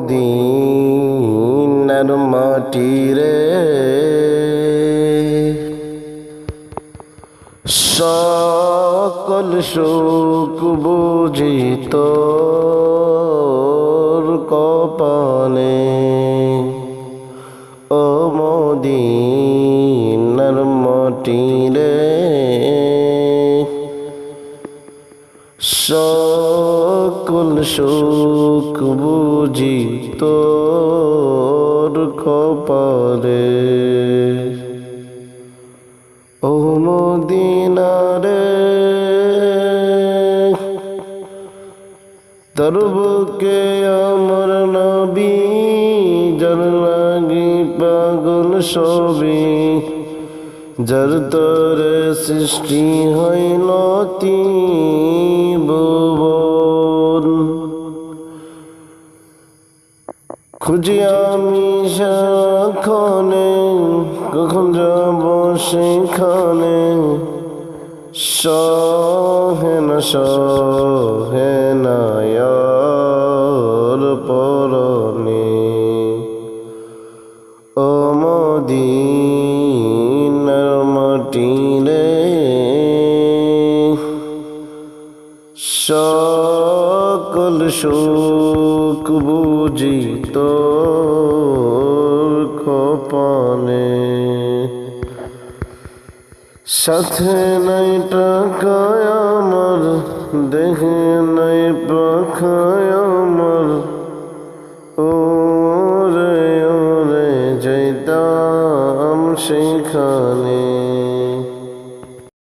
মদিনার মাটি রে সকল সুখ বুঝি তোর কপালে ও মদিনার মাটি রে সকল সুখ বুঝি তোর কপালে ও মদিনা রে তোর বুকে আমার নবী যার লাগি পাগল সবই যার তরে সৃষ্টি হইল ত্রিভুবন খুঁজি আমি সাক্ষণে কখন যাব সেখানে সহে না আর পরনে ও মদিনার মাটি রে সকল সুখ বুঝি তোর কপালে সাথে নাই টাকা আমার দেখে